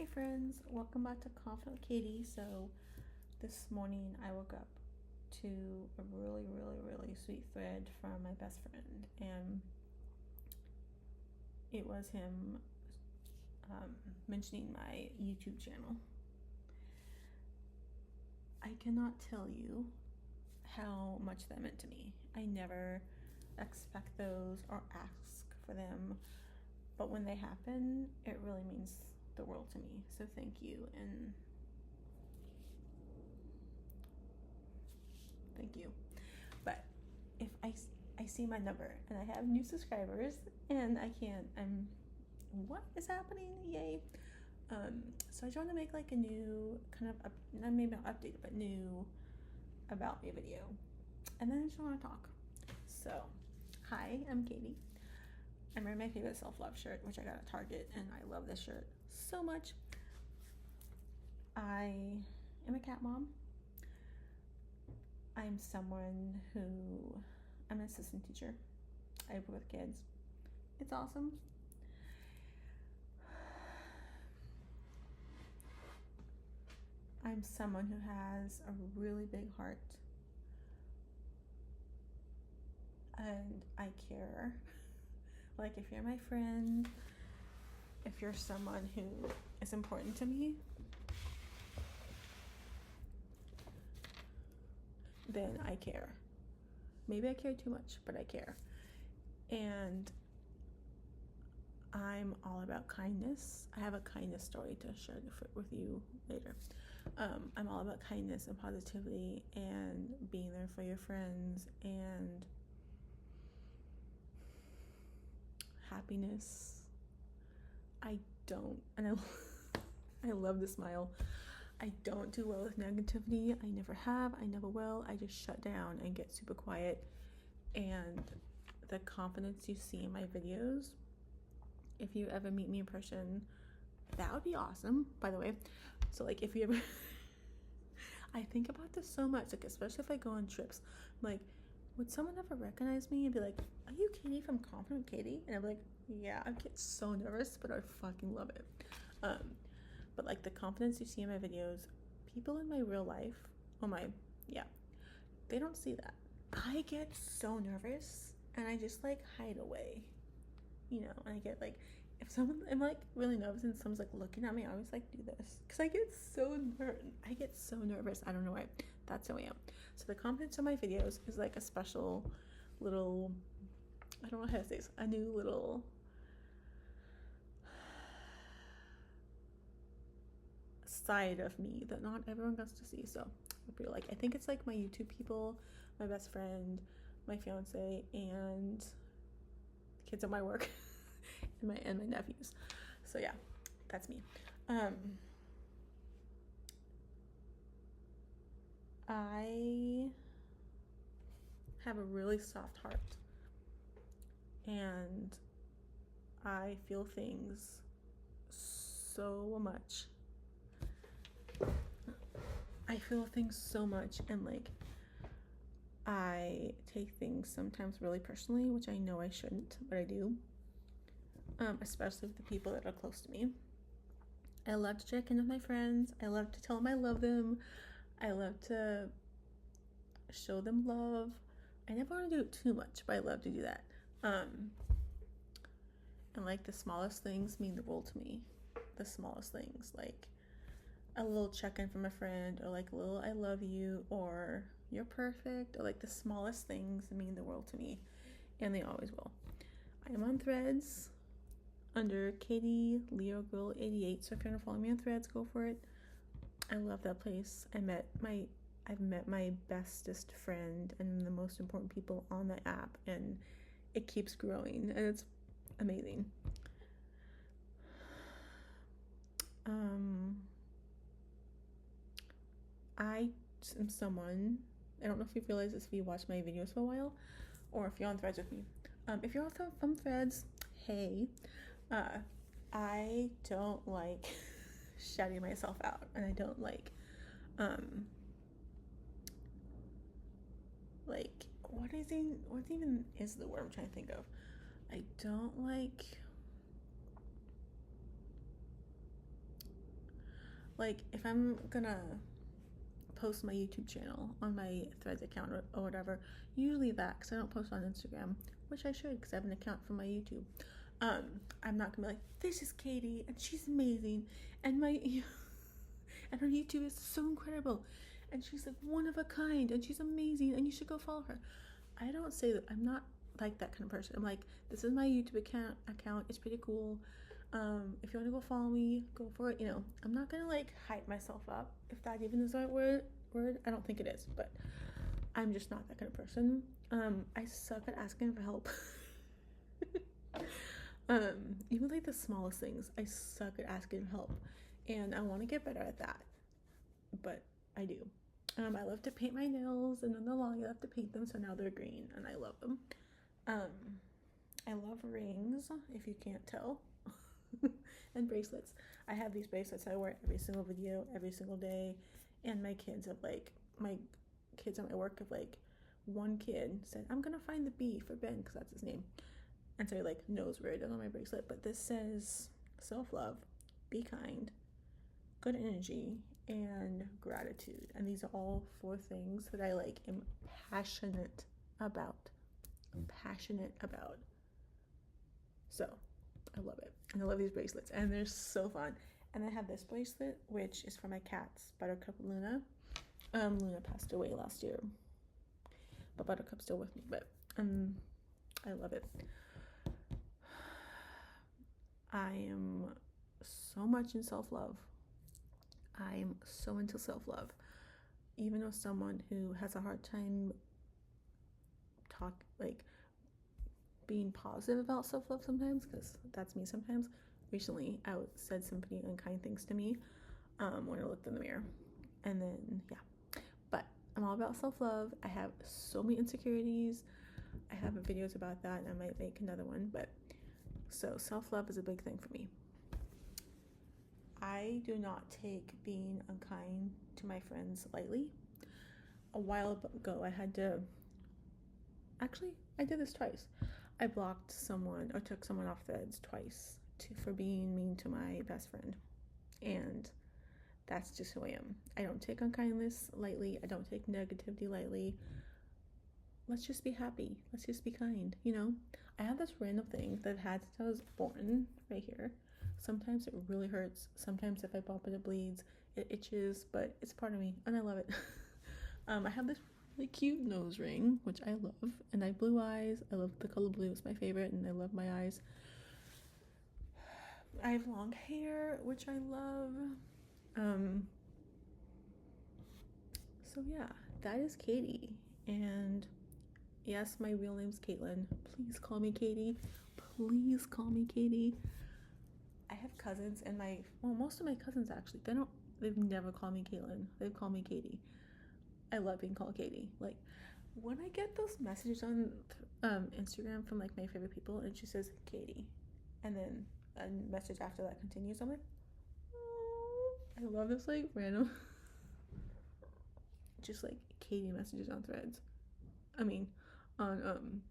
Hey friends, welcome back to Confident Katie. So this morning I woke up to a really sweet thread from my best friend, and it was him mentioning my YouTube channel. I cannot tell you how much that meant to me. I never expect those or ask for them, but when they happen, it really means the world to me. So thank you, and thank you. But if I see my number and I have new subscribers and I'm what is happening? Yay. So I just want to make like a new kind of maybe not updated but new about me video, and then I just want to talk. So hi, I'm Katie. I'm wearing my favorite self-love shirt, which I got at Target, and I love this shirt so much. I am a cat mom. I'm an assistant teacher. I work with kids. It's awesome. I'm someone who has a really big heart, and I care. Like, if you're my friend, if you're someone who is important to me, then I care. Maybe I care too much, but I care. And I'm all about kindness. I have a kindness story to share with you later. I'm all about kindness and positivity and being there for your friends and happiness. I love the smile. I don't do well with negativity. I never have. I never will. I just shut down and get super quiet. And the confidence you see in my videos, if you ever meet me in person, that would be awesome, by the way. So like, if you ever I think about this so much, like especially if I go on trips, I'm like, would someone ever recognize me and be like, are you Katie from Confident Katie? And I'm like, yeah. I get so nervous, but I fucking love it. But like the confidence you see in my videos, people in my real life, they don't see that. I get so nervous and I just like hide away, and I get like, if someone, I'm like really nervous and someone's like looking at me, I always like do this because I get so nervous. I don't know why. That's who I am. So the confidence in my videos is like a special little, I don't know how to say this, a new little side of me that not everyone gets to see. So I think it's like my YouTube people, my best friend, my fiance, and the kids at my work and my nephews. So yeah, that's me. I have a really soft heart, and I feel things so much. And like, I take things sometimes really personally, which I know I shouldn't, but I do. Especially with the people that are close to me. I love to check in with my friends. I love to tell them I love them. I love to show them love. I never want to do it too much, but I love to do that. And like, the smallest things mean the world to me. The smallest things, like a little check-in from a friend, or like a little I love you, or you're perfect, or like the smallest things mean the world to me, and they always will. I am on Threads under Katie Leo Girl 88, so if you want to follow me on Threads, go for it. I love that place. I've met my bestest friend and the most important people on the app, and it keeps growing, and it's amazing. I am someone, I don't know if you've realized this if you watch my videos for a while, or if you're on Threads with me. If you're also from Threads, hey, I don't like shouting myself out, and I don't like, what even is the word I'm trying to think of? I don't like Like, if I'm gonna post my YouTube channel on my Threads account or whatever, usually that, because I don't post on Instagram, which I should because I have an account for my YouTube. I'm not gonna be like, this is Katie and she's amazing and my and her YouTube is so incredible and she's like one of a kind and she's amazing and you should go follow her. I don't say that. I'm not like that kind of person. I'm like, this is my YouTube account. It's pretty cool. If you want to go follow me, go for it. I'm not gonna like hype myself up, if that even is the right word. I don't think it is, but I'm just not that kind of person. I suck at asking for help. Even like the smallest things, I suck at asking for help, and I want to get better at that, but I do. I love to paint my nails, and on the lawn I love to paint them, so now they're green, and I love them. I love rings, if you can't tell. And bracelets. I have these bracelets I wear every single video, every single day, and my kids at my work have like, one kid said, I'm gonna find the B for Ben, because that's his name, and so he like knows where it is on my bracelet. But this says self-love, be kind, good energy, and gratitude, and these are all 4 things that I like am passionate about. So I love it, and I love these bracelets, and they're so fun. And I have this bracelet, which is for my cats, Buttercup and Luna. Luna passed away last year, but Buttercup's still with me. But I love it. I am so much in self-love. I'm so into self-love. Even with someone who has a hard time being positive about self-love sometimes, because that's me sometimes. Recently, I said some pretty unkind things to me when I looked in the mirror. And then, yeah. But I'm all about self-love. I have so many insecurities. I have videos about that, and I might make another one. But so self-love is a big thing for me. I do not take being unkind to my friends lightly. A while ago, I did this twice. I blocked someone or took someone off Threads twice for being mean to my best friend. And that's just who I am. I don't take unkindness lightly. I don't take negativity lightly. Let's just be happy. Let's just be kind, I have this random thing that I've had since I was born, right here. Sometimes it really hurts. Sometimes if I bump it, it bleeds. It itches, but it's part of me, and I love it. I have this really cute nose ring, which I love, and I have blue eyes. I love the color blue. It's my favorite, and I love my eyes. I have long hair, which I love. So yeah, that is Katie, and yes, my real name's Caitlin. Please call me Katie. Please call me Katie. I have cousins, and most of my cousins actually, they've never called me Caitlin. They've called me Katie. I love being called Katie. Like, when I get those messages on Instagram from like my favorite people, and she says Katie, and then a message after that continues, I'm like, oh, I love this like random just like Katie messages on Threads. I mean, on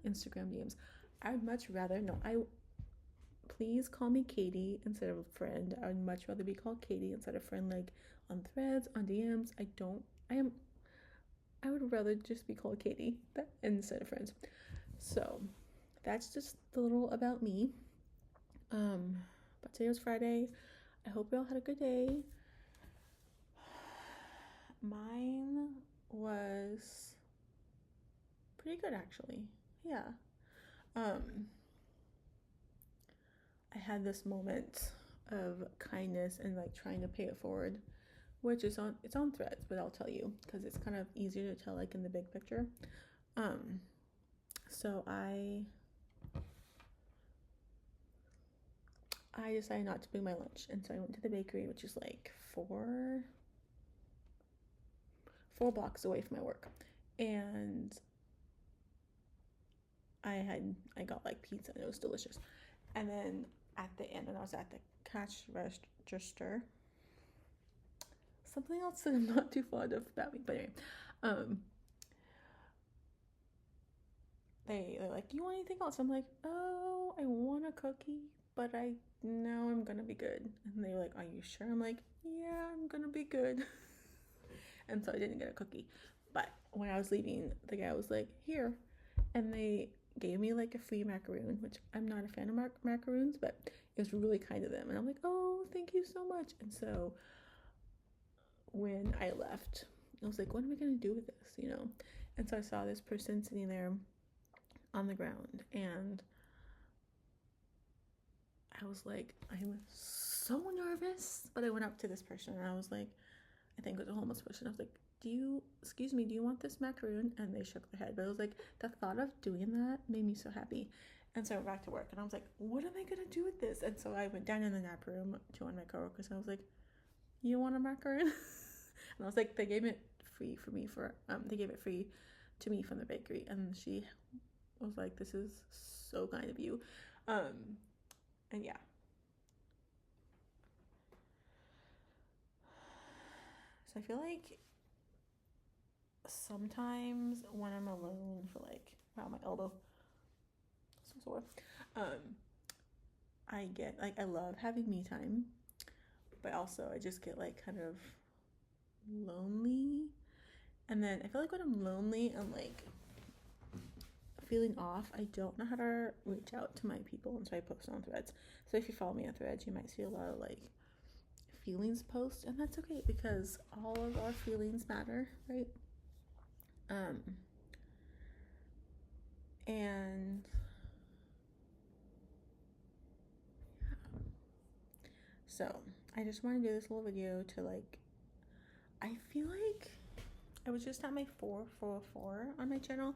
Instagram DMs. I'd much rather please call me Katie instead of a friend. I would much rather be called Katie instead of friend, like on Threads, on DMs. I would rather just be called Katie instead of friends. So that's just the little about me. But today was Friday. I hope you all had a good day. Mine was pretty good, actually. Yeah. I had this moment of kindness and like trying to pay it forward, which is it's on Threads, but I'll tell you because it's kind of easier to tell like in the big picture. So I decided not to bring my lunch, and so I went to the bakery, which is like four blocks away from my work, and I got like pizza, and it was delicious. And then at the end, when I was at the cash register, something else that I'm not too fond of about me, but anyway, they're like, you want anything else? I'm like, oh, I want a cookie, but I know I'm gonna be good. And they were like, are you sure? I'm like, yeah, I'm gonna be good. And so I didn't get a cookie. But when I was leaving, the guy was like, here. And they gave me like a free macaroon, which I'm not a fan of macaroons, but it was really kind of them. And I'm like, oh, thank you so much. And so when I left, I was like, what am I going to do with this, you know? And so I saw this person sitting there on the ground, and I was like, I'm so nervous. But I went up to this person and I was like, I think it was a homeless person. I was like, excuse me, do you want this macaroon? And they shook their head. But it was like, the thought of doing that made me so happy. And so I went back to work and I was like, what am I going to do with this? And so I went down in the nap room to one of my coworkers and I was like, you want a macaroon? And I was like, they gave it free for me they gave it free to me from the bakery. And she was like, this is so kind of you. And yeah. So I feel like sometimes when I'm alone for like, wow, my elbow, so sore. I get like, I love having me time, but also I just get like kind of lonely. And then I feel like when I'm lonely, I'm like feeling off. I don't know how to reach out to my people, and so I post on Threads. So if you follow me on Threads, you might see a lot of like feelings posts, and that's okay because all of our feelings matter, right? And yeah. So I just want to do this little video to like, I feel like I was just at my 444 on my channel.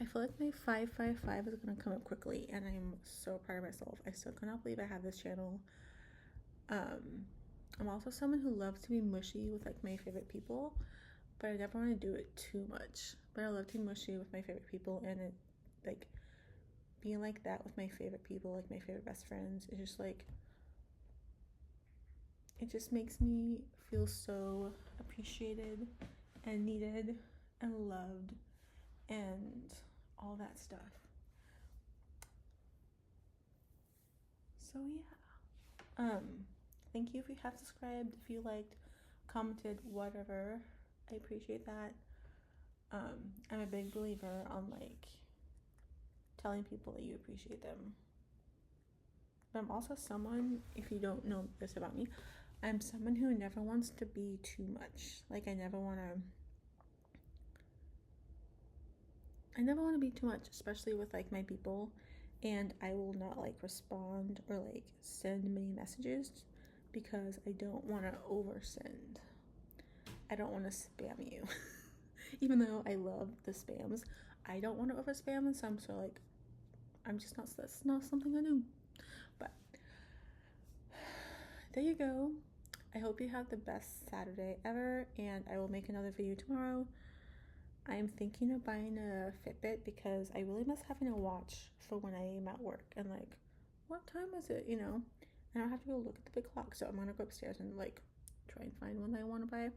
I feel like my 555 is gonna come up quickly, and I'm so proud of myself. I still cannot believe I have this channel. I'm also someone who loves to be mushy with like my favorite people, but I never want to do it too much. But I love to be mushy with my favorite people, and it like being like that with my favorite people, like my favorite best friends, is just like, it just makes me feel so appreciated and needed and loved and all that stuff. So yeah. Thank you if you have subscribed, if you liked, commented, whatever. I appreciate that. I'm a big believer on like telling people that you appreciate them. But I'm also someone, if you don't know this about me, I'm someone who never wants to be too much. Like I never want to be too much, especially with like my people. And I will not like respond or like send many messages because I don't want to oversend. I don't want to spam you. Even though I love the spams, I don't want to over spam, and so I'm so like, that's not something I do. But there you go. I hope you have the best Saturday ever, and I will make another video tomorrow. I'm thinking of buying a Fitbit because I really miss having a watch for when I am at work and like, what time is it, you know? And I don't have to go look at the big clock. So I'm gonna go upstairs and like try and find one that I want to buy.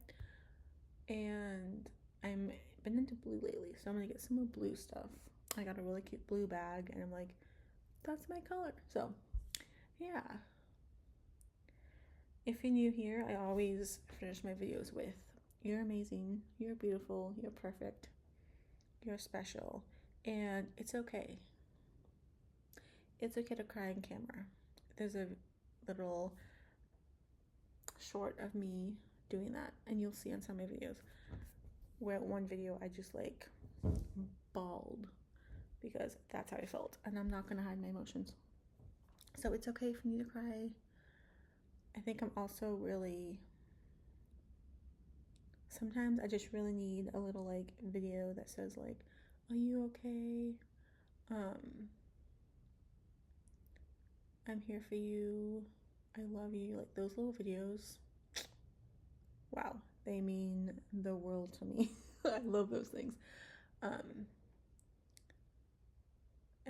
And I'm been into blue lately, so I'm gonna get some more blue stuff. I got a really cute blue bag, and I'm like, that's my color. So yeah. If you're new here, I always finish my videos with, you're amazing, you're beautiful, you're perfect, you're special, and it's okay. It's okay to cry on camera. There's a little short of me doing that, and you'll see on some of my videos, where one video I just like bawled because that's how I felt, and I'm not gonna hide my emotions. So it's okay for me to cry. I think I'm also really, sometimes I just really need a little like video that says like, are you okay? I'm here for you. I love you. Like those little videos, wow, they mean the world to me. I love those things. And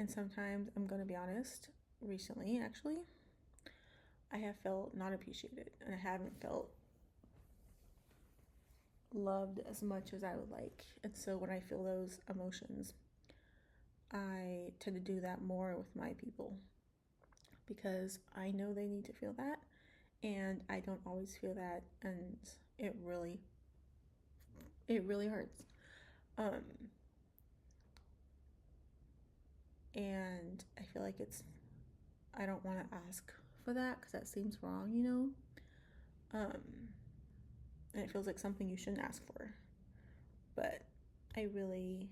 sometimes, I'm gonna be honest, recently actually, I have felt not appreciated, and I haven't felt loved as much as I would like. And so when I feel those emotions, I tend to do that more with my people. because I know they need to feel that, and I don't always feel that, and it really hurts. And I feel like I don't want to ask for that because that seems wrong, you know? And it feels like something you shouldn't ask for. But I really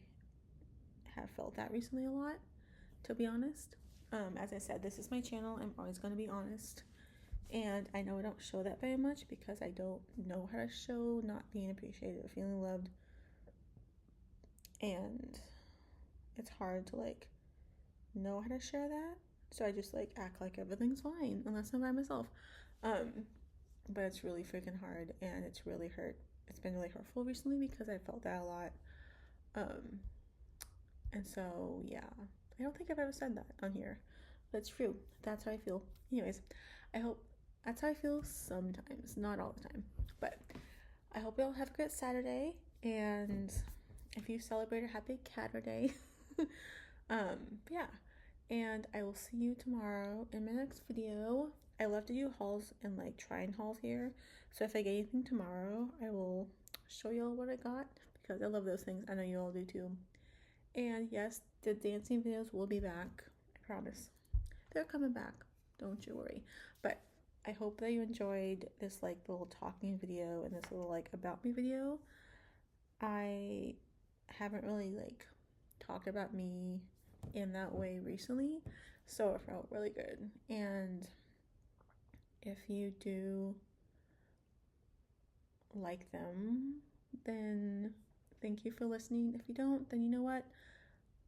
have felt that recently a lot, to be honest. As I said, this is my channel. I'm always going to be honest. And I know I don't show that very much because I don't know how to show not being appreciated or feeling loved. And it's hard to like know how to share that. So I just like act like everything's fine unless I'm by myself. But it's really freaking hard and it's really hurt. It's been really hurtful recently because I felt that a lot. And so yeah, I don't think I've ever said that on here, but it's true. That's how I feel. Anyways, I hope that's how I feel sometimes, not all the time. But I hope y'all have a great Saturday, and if you celebrate a happy Catterday. Yeah, and I will see you tomorrow in my next video. I love to do hauls and like try-on hauls here, so if I get anything tomorrow, I will show y'all what I got because I love those things. I know you all do too. And yes, the dancing videos will be back. I promise. They're coming back. Don't you worry. But I hope that you enjoyed this like little talking video and this little like about me video. I haven't really like talked about me in that way recently, so it felt really good. And if you do like them, then thank you for listening. If you don't, then you know what?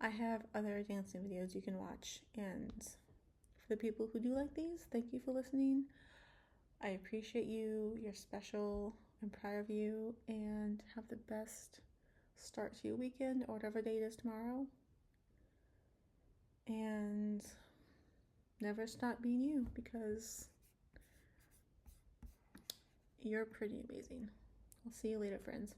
I have other dancing videos you can watch, and for the people who do like these, thank you for listening. I appreciate you. You're special. I'm proud of you, and have the best start to your weekend or whatever day it is tomorrow. And never stop being you because you're pretty amazing. I'll see you later, friends.